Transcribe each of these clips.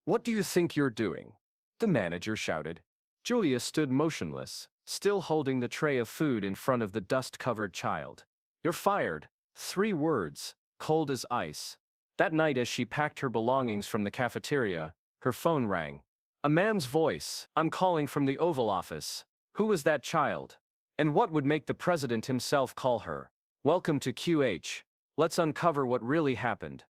What do you think you're doing? The manager shouted. Julia stood motionless, still holding the tray of food in front of the dust-covered child. You're fired. 3 words, cold as ice. That night as she packed her belongings from the cafeteria, her phone rang. A man's voice. I'm calling from the Oval Office. Who was that child? And what would make the president himself call her? Welcome to QH. Let's uncover what really happened.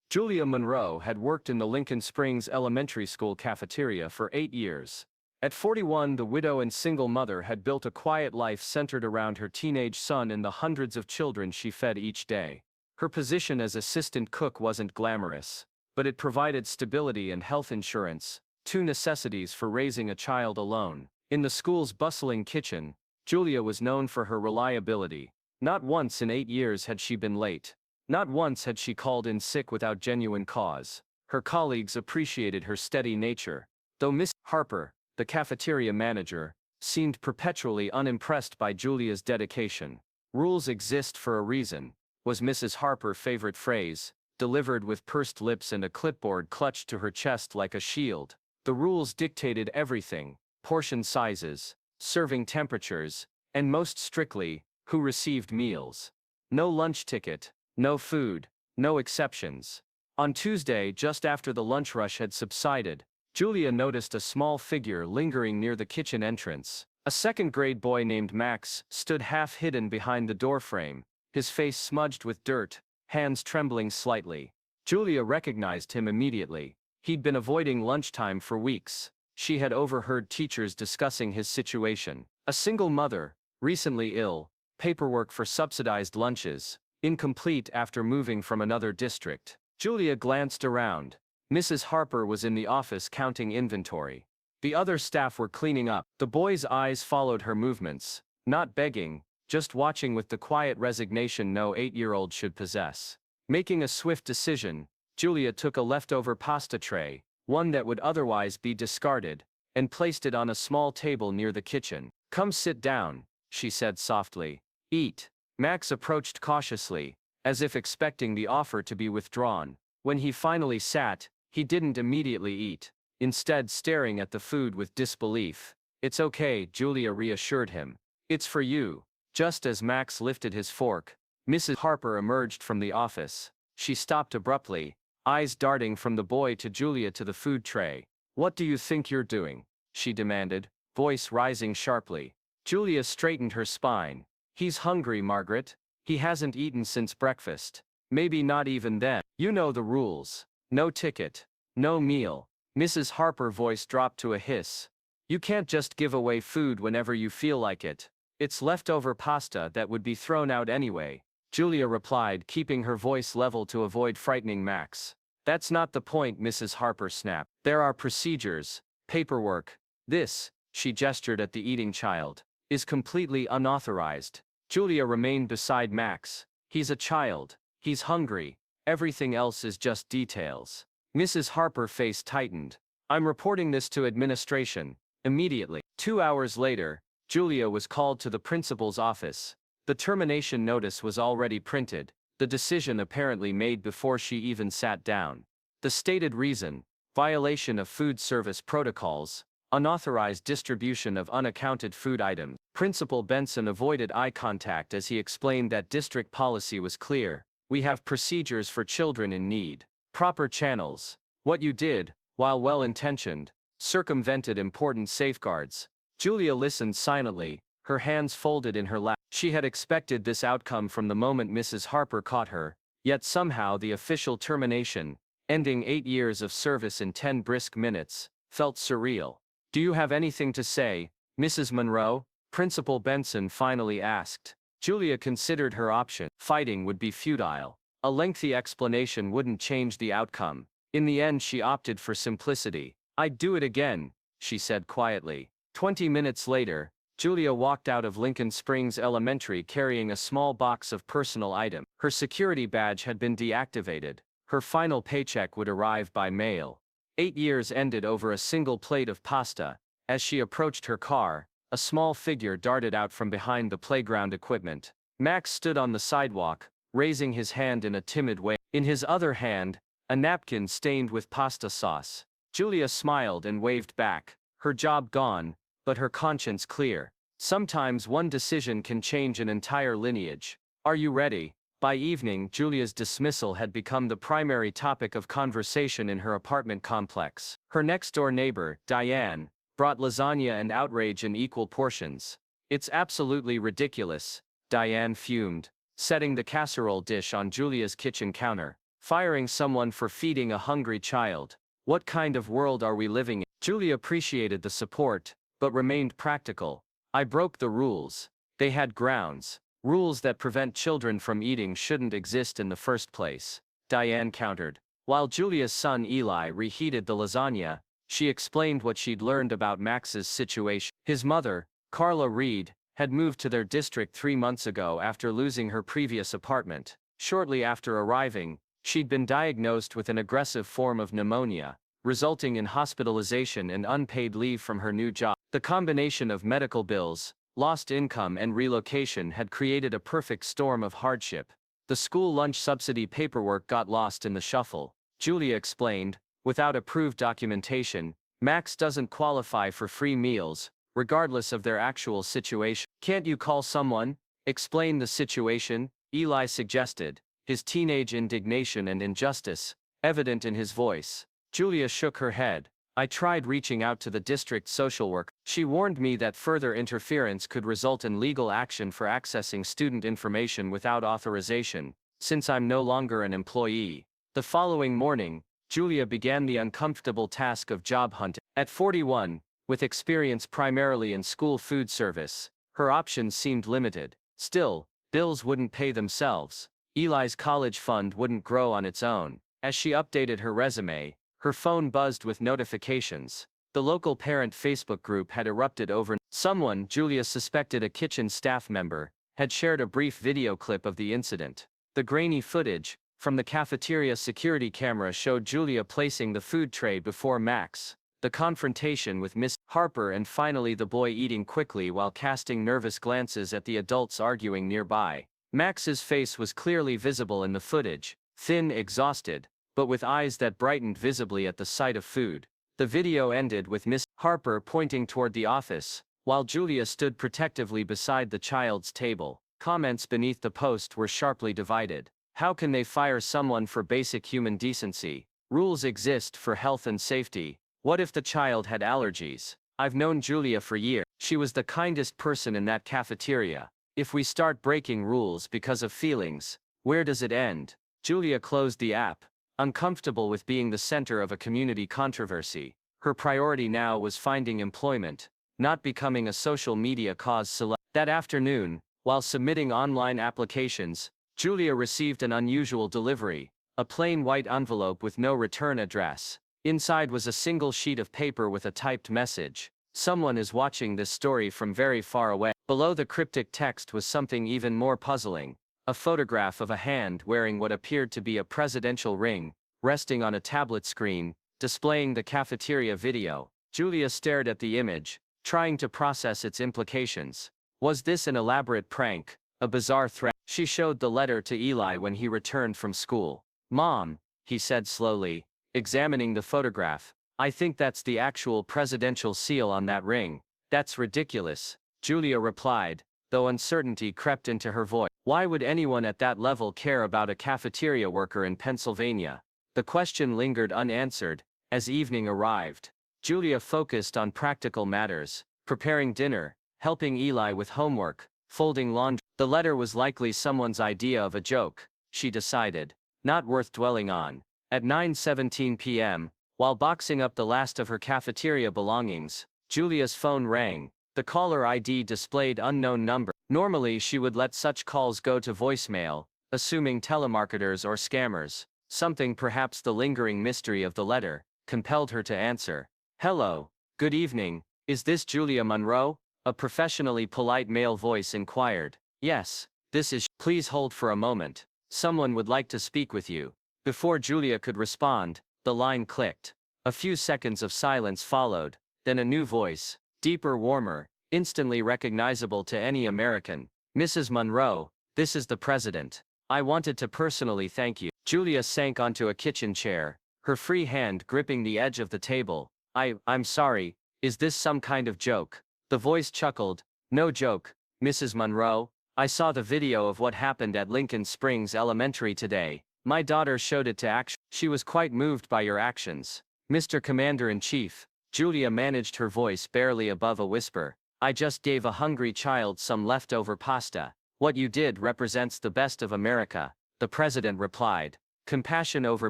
Julia Monroe had worked in the Lincoln Springs Elementary School cafeteria for 8 years. At 41, the widow and single mother had built a quiet life centered around her teenage son and the hundreds of children she fed each day. Her position as assistant cook wasn't glamorous, but it provided stability and health insurance, 2 necessities for raising a child alone. In the school's bustling kitchen, Julia was known for her reliability. Not once in 8 years had she been late. Not once had she called in sick without genuine cause. Her colleagues appreciated her steady nature, though Miss Harper, the cafeteria manager, seemed perpetually unimpressed by Julia's dedication. Rules exist for a reason, was Mrs. Harper's favorite phrase, delivered with pursed lips and a clipboard clutched to her chest like a shield. The rules dictated everything: portion sizes, serving temperatures, and most strictly, who received meals. No lunch ticket, no food, no exceptions. On Tuesday, just after the lunch rush had subsided, Julia noticed a small figure lingering near the kitchen entrance. A second-grade boy named Max stood half-hidden behind the doorframe, his face smudged with dirt, hands trembling slightly. Julia recognized him immediately. He'd been avoiding lunchtime for weeks. She had overheard teachers discussing his situation. A single mother, recently ill, paperwork for subsidized lunches, incomplete after moving from another district. Julia glanced around. Mrs. Harper was in the office counting inventory. The other staff were cleaning up. The boy's eyes followed her movements, not begging, just watching with the quiet resignation no 8-year-old should possess. Making a swift decision, Julia took a leftover pasta tray, one that would otherwise be discarded, and placed it on a small table near the kitchen. Come sit down, she said softly. Eat. Max approached cautiously, as if expecting the offer to be withdrawn. When he finally sat, he didn't immediately eat, instead staring at the food with disbelief. It's okay, Julia reassured him. It's for you. Just as Max lifted his fork, Mrs. Harper emerged from the office. She stopped abruptly, eyes darting from the boy to Julia to the food tray. What do you think you're doing? She demanded, voice rising sharply. Julia straightened her spine. He's hungry, Margaret. He hasn't eaten since breakfast. Maybe not even then. You know the rules. No ticket. No meal. Mrs. Harper's voice dropped to a hiss. You can't just give away food whenever you feel like it. It's leftover pasta that would be thrown out anyway, Julia replied, keeping her voice level to avoid frightening Max. That's not the point, Mrs. Harper snapped. There are procedures, paperwork. This, she gestured at the eating child, is completely unauthorized. Julia remained beside Max. He's a child. He's hungry. Everything else is just details. Mrs. Harper's face tightened. I'm reporting this to administration, immediately. 2 hours later, Julia was called to the principal's office. The termination notice was already printed, the decision apparently made before she even sat down. The stated reason: violation of food service protocols, unauthorized distribution of unaccounted food items. Principal Benson avoided eye contact as he explained that district policy was clear. We have procedures for children in need. Proper channels. What you did, while well-intentioned, circumvented important safeguards. Julia listened silently, her hands folded in her lap. She had expected this outcome from the moment Mrs. Harper caught her, yet somehow the official termination, ending 8 years of service in 10 brisk minutes, felt surreal. Do you have anything to say, Mrs. Monroe? Principal Benson finally asked. Julia considered her option. Fighting would be futile. A lengthy explanation wouldn't change the outcome. In the end she opted for simplicity. I'd do it again, she said quietly. 20 minutes later, Julia walked out of Lincoln Springs Elementary carrying a small box of personal items. Her security badge had been deactivated. Her final paycheck would arrive by mail. 8 years ended over a single plate of pasta. As she approached her car, a small figure darted out from behind the playground equipment. Max stood on the sidewalk, raising his hand in a timid way. In his other hand, a napkin stained with pasta sauce. Julia smiled and waved back, her job gone, but her conscience clear. Sometimes one decision can change an entire lineage. Are you ready? By evening, Julia's dismissal had become the primary topic of conversation in her apartment complex. Her next-door neighbor, Diane, brought lasagna and outrage in equal portions. "It's absolutely ridiculous," Diane fumed, setting the casserole dish on Julia's kitchen counter. "Firing someone for feeding a hungry child. What kind of world are we living in?" Julia appreciated the support, but remained practical. "I broke the rules. They had grounds. Rules that prevent children from eating shouldn't exist in the first place," Diane countered. While Julia's son Eli reheated the lasagna, she explained what she'd learned about Max's situation. His mother, Carla Reed, had moved to their district 3 months ago after losing her previous apartment. Shortly after arriving, she'd been diagnosed with an aggressive form of pneumonia, resulting in hospitalization and unpaid leave from her new job. The combination of medical bills, lost income and relocation had created a perfect storm of hardship. The school lunch subsidy paperwork got lost in the shuffle, Julia explained. Without approved documentation, Max doesn't qualify for free meals, regardless of their actual situation. "Can't you call someone? Explain the situation," Eli suggested, his teenage indignation and injustice evident in his voice. Julia shook her head. "I tried reaching out to the district social worker. She warned me that further interference could result in legal action for accessing student information without authorization, since I'm no longer an employee." The following morning, Julia began the uncomfortable task of job hunting. At 41, with experience primarily in school food service, her options seemed limited. Still, bills wouldn't pay themselves. Eli's college fund wouldn't grow on its own. As she updated her resume, her phone buzzed with notifications. The local parent Facebook group had erupted over. Someone, Julia suspected a kitchen staff member, had shared a brief video clip of the incident. The grainy footage from the cafeteria security camera showed Julia placing the food tray before Max, the confrontation with Miss Harper, and finally the boy eating quickly while casting nervous glances at the adults arguing nearby. Max's face was clearly visible in the footage, thin, exhausted, but with eyes that brightened visibly at the sight of food. The video ended with Miss Harper pointing toward the office, while Julia stood protectively beside the child's table. Comments beneath the post were sharply divided. "How can they fire someone for basic human decency? Rules exist for health and safety. What if the child had allergies? I've known Julia for years. She was the kindest person in that cafeteria. If we start breaking rules because of feelings, where does it end?" Julia closed the app, uncomfortable with being the center of a community controversy. Her priority now was finding employment, not becoming a social media cause celeb. That afternoon, while submitting online applications, Julia received an unusual delivery, a plain white envelope with no return address. Inside was a single sheet of paper with a typed message. "Someone is watching this story from very far away." Below the cryptic text was something even more puzzling. A photograph of a hand wearing what appeared to be a presidential ring, resting on a tablet screen, displaying the cafeteria video. Julia stared at the image, trying to process its implications. Was this an elaborate prank, a bizarre threat? She showed the letter to Eli when he returned from school. "Mom," he said slowly, examining the photograph, "I think that's the actual presidential seal on that ring." "That's ridiculous," Julia replied, though uncertainty crept into her voice. Why would anyone at that level care about a cafeteria worker in Pennsylvania? The question lingered unanswered. As evening arrived, Julia focused on practical matters, preparing dinner, helping Eli with homework, folding laundry. The letter was likely someone's idea of a joke, she decided, not worth dwelling on. At 9:17 p.m., while boxing up the last of her cafeteria belongings, Julia's phone rang. The caller ID displayed unknown number. Normally she would let such calls go to voicemail, assuming telemarketers or scammers. Something, perhaps the lingering mystery of the letter, compelled her to answer. "Hello, good evening, is this Julia Monroe?" A professionally polite male voice inquired. "Yes, this is." "Please hold for a moment. Someone would like to speak with you." Before Julia could respond, the line clicked. A few seconds of silence followed, then a new voice, deeper, warmer, instantly recognizable to any American. "Mrs. Monroe, this is the president. I wanted to personally thank you." Julia sank onto a kitchen chair, her free hand gripping the edge of the table. I'm sorry, is this some kind of joke? The voice chuckled. No joke, Mrs. Monroe. I saw the video of what happened at Lincoln Springs Elementary today. My daughter showed it to action. She was quite moved by your actions. Mr. Commander-in-Chief, Julia managed her voice barely above a whisper. I just gave a hungry child some leftover pasta. What you did represents the best of America, the president replied. Compassion over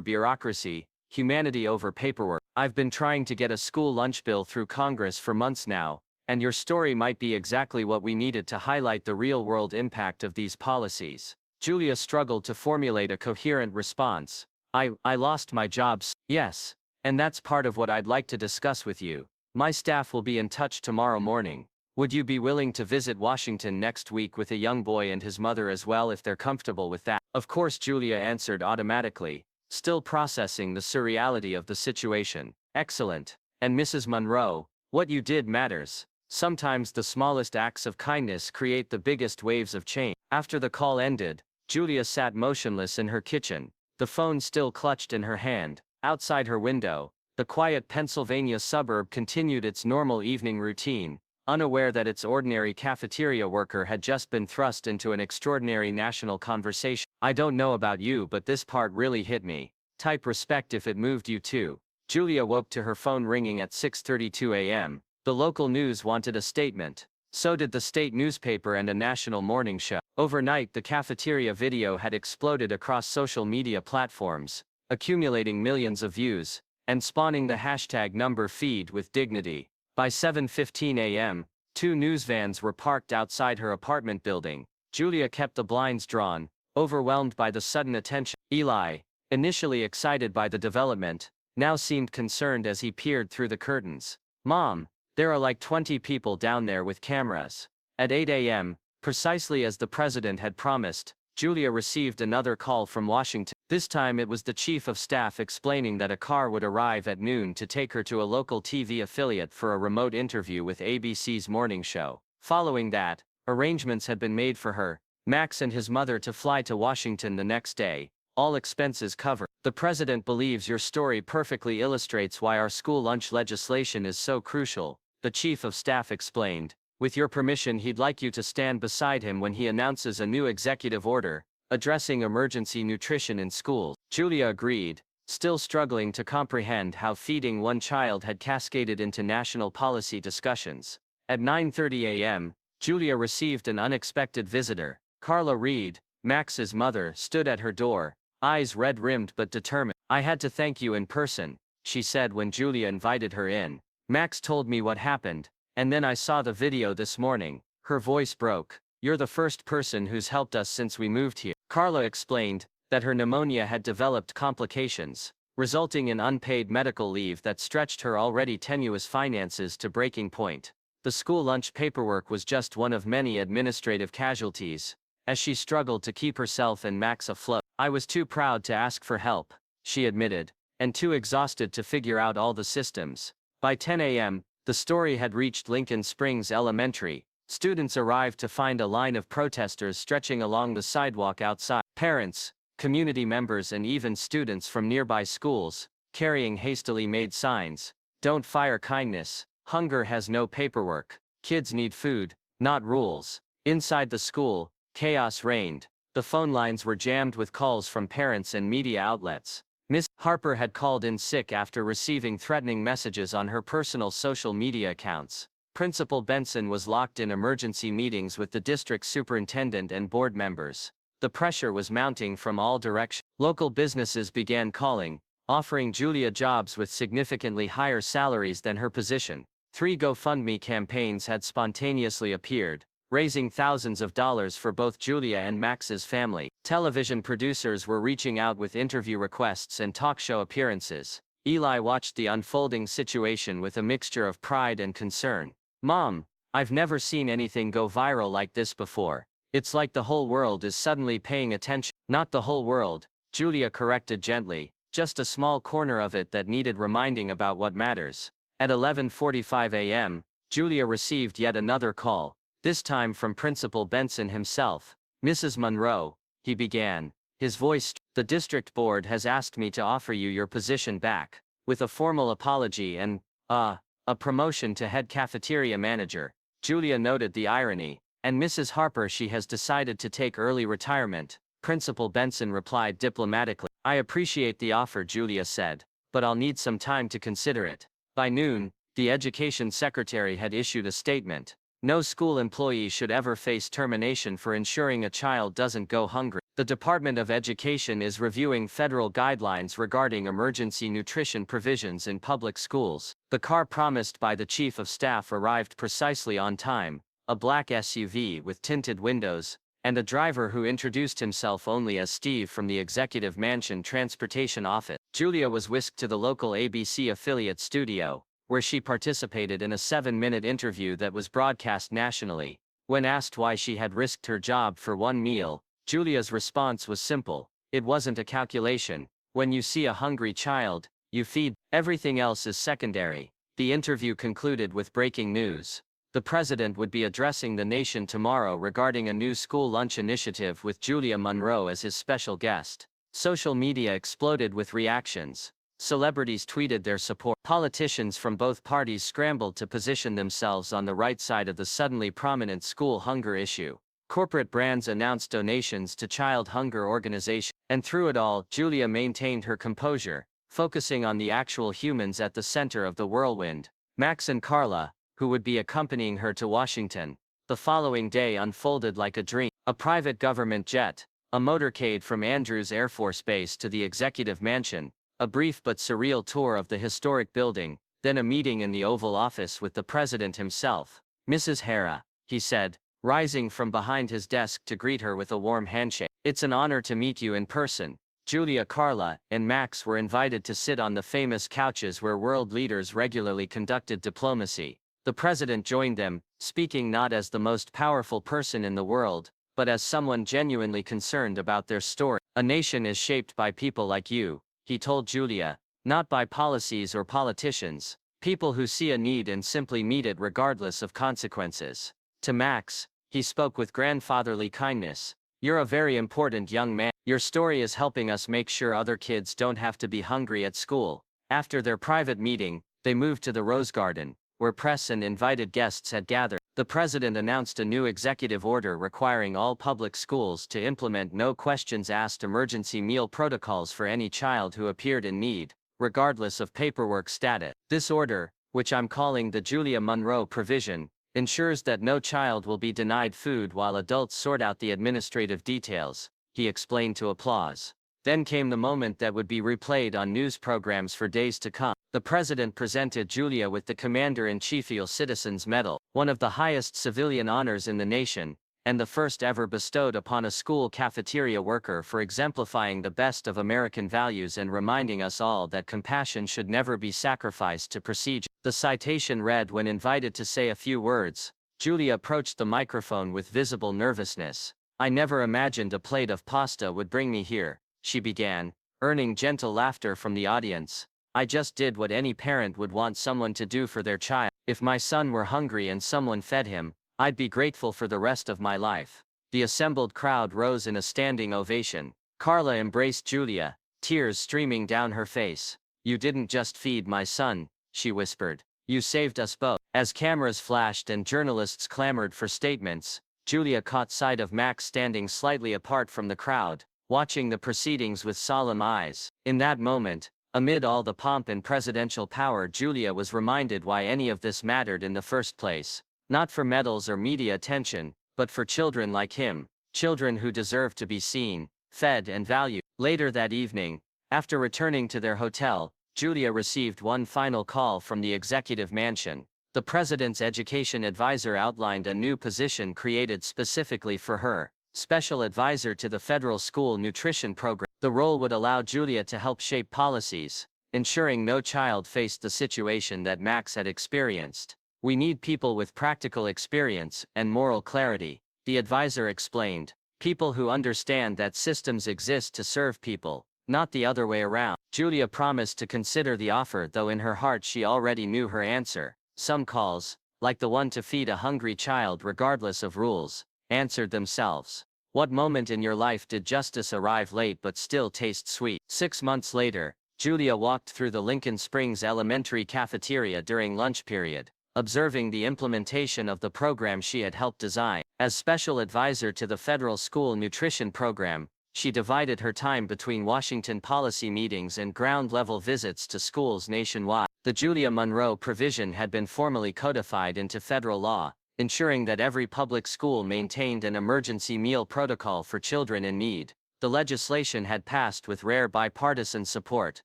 bureaucracy, humanity over paperwork. I've been trying to get a school lunch bill through Congress for months now, and your story might be exactly what we needed to highlight the real-world impact of these policies. Julia struggled to formulate a coherent response. I lost my job. Yes. And that's part of what I'd like to discuss with you. My staff will be in touch tomorrow morning. Would you be willing to visit Washington next week with a young boy and his mother as well if they're comfortable with that? Of course, Julia answered automatically, still processing the surreality of the situation. Excellent. And Mrs. Monroe, what you did matters. Sometimes the smallest acts of kindness create the biggest waves of change. After the call ended, Julia sat motionless in her kitchen, the phone still clutched in her hand. Outside her window, the quiet Pennsylvania suburb continued its normal evening routine, unaware that its ordinary cafeteria worker had just been thrust into an extraordinary national conversation. I don't know about you, but this part really hit me. Type respect if it moved you too. Julia woke to her phone ringing at 6:32 a.m. The local news wanted a statement. So did the state newspaper and a national morning show. Overnight, the cafeteria video had exploded across social media platforms, accumulating millions of views, and spawning the hashtag number feed with dignity. By 7:15 a.m., 2 news vans were parked outside her apartment building. Julia kept the blinds drawn, overwhelmed by the sudden attention. Eli, initially excited by the development, now seemed concerned as he peered through the curtains. Mom, there are like 20 people down there with cameras. At 8 a.m., precisely as the president had promised, Julia received another call from Washington. This time it was the chief of staff explaining that a car would arrive at noon to take her to a local TV affiliate for a remote interview with ABC's morning show. Following that, arrangements had been made for her, Max and his mother to fly to Washington the next day, all expenses covered. The president believes your story perfectly illustrates why our school lunch legislation is so crucial, the chief of staff explained. With your permission, he'd like you to stand beside him when he announces a new executive order, addressing emergency nutrition in schools. Julia agreed, still struggling to comprehend how feeding one child had cascaded into national policy discussions. At 9:30 a.m., Julia received an unexpected visitor. Carla Reed, Max's mother, stood at her door, eyes red-rimmed but determined. I had to thank you in person, she said when Julia invited her in. Max told me what happened, and then I saw the video this morning. Her voice broke. You're the first person who's helped us since we moved here. Carla explained that her pneumonia had developed complications, resulting in unpaid medical leave that stretched her already tenuous finances to breaking point. The school lunch paperwork was just one of many administrative casualties, as she struggled to keep herself and Max afloat. I was too proud to ask for help, she admitted, and too exhausted to figure out all the systems. By 10 a.m., the story had reached Lincoln Springs Elementary. Students arrived to find a line of protesters stretching along the sidewalk outside. Parents, community members and even students from nearby schools, carrying hastily made signs. Don't fire kindness. Hunger has no paperwork. Kids need food, not rules. Inside the school, chaos reigned. The phone lines were jammed with calls from parents and media outlets. Miss Harper had called in sick after receiving threatening messages on her personal social media accounts. Principal Benson was locked in emergency meetings with the district superintendent and board members. The pressure was mounting from all directions. Local businesses began calling, offering Julia jobs with significantly higher salaries than her position. 3 GoFundMe campaigns had spontaneously appeared, raising thousands of dollars for both Julia and Max's family. Television producers were reaching out with interview requests and talk show appearances. Eli watched the unfolding situation with a mixture of pride and concern. Mom, I've never seen anything go viral like this before. It's like the whole world is suddenly paying attention. Not the whole world, Julia corrected gently, just a small corner of it that needed reminding about what matters. At 11:45 a.m., Julia received yet another call, this time from Principal Benson himself. Mrs. Monroe, he began, his voice. The district board has asked me to offer you your position back, with a formal apology and, a promotion to head cafeteria manager. Julia noted the irony. And Mrs. Harper, she has decided to take early retirement. Principal Benson replied diplomatically. I appreciate the offer, Julia said, but I'll need some time to consider it. By noon, the education secretary had issued a statement. No school employee should ever face termination for ensuring a child doesn't go hungry. The Department of Education is reviewing federal guidelines regarding emergency nutrition provisions in public schools. The car promised by the chief of staff arrived precisely on time, a black SUV with tinted windows, and a driver who introduced himself only as Steve from the Executive Mansion Transportation Office. Julia was whisked to the local ABC affiliate studio, where she participated in a 7-minute interview that was broadcast nationally. When asked why she had risked her job for one meal, Julia's response was simple: it wasn't a calculation. When you see a hungry child, you feed. Everything else is secondary. The interview concluded with breaking news. The president would be addressing the nation tomorrow regarding a new school lunch initiative with Julia Monroe as his special guest. Social media exploded with reactions. Celebrities tweeted their support. Politicians from both parties scrambled to position themselves on the right side of the suddenly prominent school hunger issue. Corporate brands announced donations to child hunger organizations. And through it all, Julia maintained her composure, focusing on the actual humans at the center of the whirlwind. Max and Carla, who would be accompanying her to Washington. The following day unfolded like a dream. A private government jet, a motorcade from Andrews Air Force Base to the Executive Mansion, a brief but surreal tour of the historic building, then a meeting in the Oval Office with the president himself. Mrs. Hara, he said, rising from behind his desk to greet her with a warm handshake. It's an honor to meet you in person. Julia, Carla, and Max were invited to sit on the famous couches where world leaders regularly conducted diplomacy. The president joined them, speaking not as the most powerful person in the world, but as someone genuinely concerned about their story. A nation is shaped by people like you, he told Julia, not by policies or politicians, people who see a need and simply meet it regardless of consequences. To Max, he spoke with grandfatherly kindness. You're a very important young man. Your story is helping us make sure other kids don't have to be hungry at school. After their private meeting, they moved to the Rose Garden, where press and invited guests had gathered. The president announced a new executive order requiring all public schools to implement no questions asked emergency meal protocols for any child who appeared in need, regardless of paperwork status. This order, which I'm calling the Julia Monroe provision, ensures that no child will be denied food while adults sort out the administrative details, he explained to applause. Then came the moment that would be replayed on news programs for days to come. The president presented Julia with the Commander-in-Chief Citizens Medal, one of the highest civilian honors in the nation, and the first ever bestowed upon a school cafeteria worker for exemplifying the best of American values and reminding us all that compassion should never be sacrificed to procedure. The citation read, when invited to say a few words, Julia approached the microphone with visible nervousness. I never imagined a plate of pasta would bring me here, she began, earning gentle laughter from the audience. I just did what any parent would want someone to do for their child. If my son were hungry and someone fed him, I'd be grateful for the rest of my life. The assembled crowd rose in a standing ovation. Carla embraced Julia, tears streaming down her face. You didn't just feed my son, she whispered. You saved us both. As cameras flashed and journalists clamored for statements, Julia caught sight of Max standing slightly apart from the crowd, watching the proceedings with solemn eyes. In that moment, amid all the pomp and presidential power, Julia was reminded why any of this mattered in the first place. Not for medals or media attention, but for children like him, children who deserve to be seen, fed and valued. Later that evening, after returning to their hotel, Julia received one final call from the Executive Mansion. The president's education advisor outlined a new position created specifically for her, special advisor to the federal school nutrition program. The role would allow Julia to help shape policies, ensuring no child faced the situation that Max had experienced. We need people with practical experience and moral clarity, the advisor explained. People who understand that systems exist to serve people, not the other way around. Julia promised to consider the offer, though in her heart she already knew her answer. Some calls, like the one to feed a hungry child regardless of rules, answered themselves. What moment in your life did justice arrive late but still taste sweet? 6 months later, Julia walked through the Lincoln Springs Elementary cafeteria during lunch period, observing the implementation of the program she had helped design. As special advisor to the federal school nutrition program, she divided her time between Washington policy meetings and ground-level visits to schools nationwide. The Julia Monroe provision had been formally codified into federal law, ensuring that every public school maintained an emergency meal protocol for children in need. The legislation had passed with rare bipartisan support,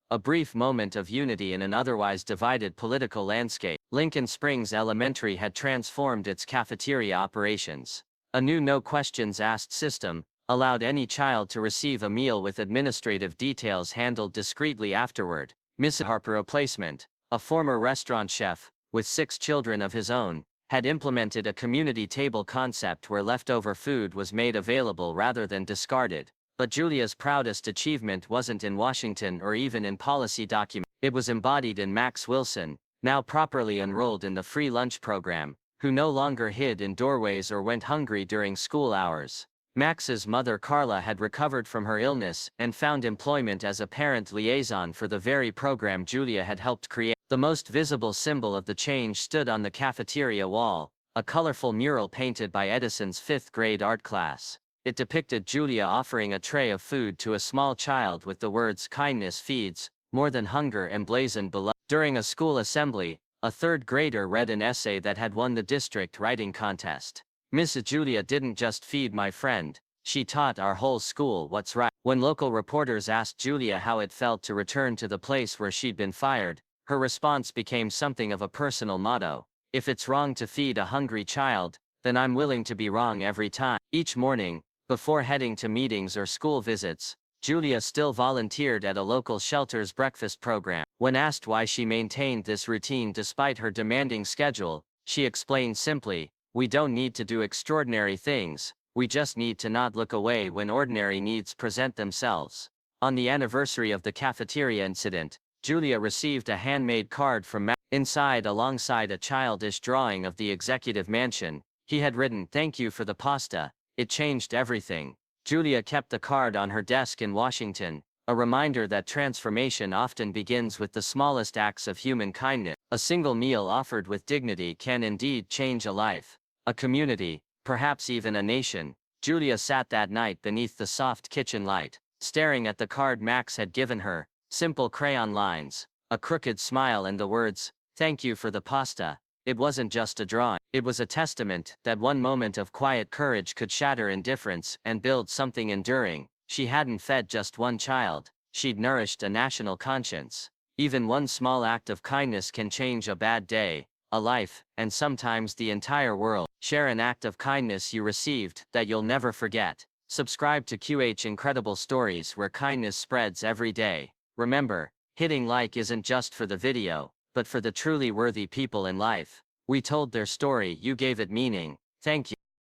a brief moment of unity in an otherwise divided political landscape. Lincoln Springs Elementary had transformed its cafeteria operations. A new no-questions-asked system allowed any child to receive a meal with administrative details handled discreetly afterward. Mr. Harper, replacement, a former restaurant chef, with 6 children of his own, had implemented a community table concept where leftover food was made available rather than discarded. But Julia's proudest achievement wasn't in Washington or even in policy documents. It was embodied in Max Wilson, now properly enrolled in the free lunch program, who no longer hid in doorways or went hungry during school hours. Max's mother Carla had recovered from her illness and found employment as a parent liaison for the very program Julia had helped create. The most visible symbol of the change stood on the cafeteria wall, a colorful mural painted by Edison's 5th grade art class. It depicted Julia offering a tray of food to a small child with the words "Kindness feeds, more than hunger" emblazoned below. During a school assembly, a 3rd grader read an essay that had won the district writing contest. "Mrs. Julia didn't just feed my friend, she taught our whole school what's right." When local reporters asked Julia how it felt to return to the place where she'd been fired, her response became something of a personal motto: "If it's wrong to feed a hungry child, then I'm willing to be wrong every time." Each morning, before heading to meetings or school visits, Julia still volunteered at a local shelter's breakfast program. When asked why she maintained this routine despite her demanding schedule, she explained simply, "We don't need to do extraordinary things, we just need to not look away when ordinary needs present themselves." On the anniversary of the cafeteria incident, Julia received a handmade card from Max. Inside, alongside a childish drawing of the executive mansion, he had written, "Thank you for the pasta. It changed everything." Julia kept the card on her desk in Washington, a reminder that transformation often begins with the smallest acts of human kindness. A single meal offered with dignity can indeed change a life, a community, perhaps even a nation. Julia sat that night beneath the soft kitchen light, staring at the card Max had given her, simple crayon lines, a crooked smile and the words, "Thank you for the pasta." It wasn't just a drawing. It was a testament that one moment of quiet courage could shatter indifference and build something enduring. She hadn't fed just one child, she'd nourished a national conscience. Even one small act of kindness can change a bad day, a life, and sometimes the entire world. Share an act of kindness you received that you'll never forget. Subscribe to QH Incredible Stories, where kindness spreads every day. Remember, hitting like isn't just for the video, but for the truly worthy people in life. We told their story, you gave it meaning. Thank you.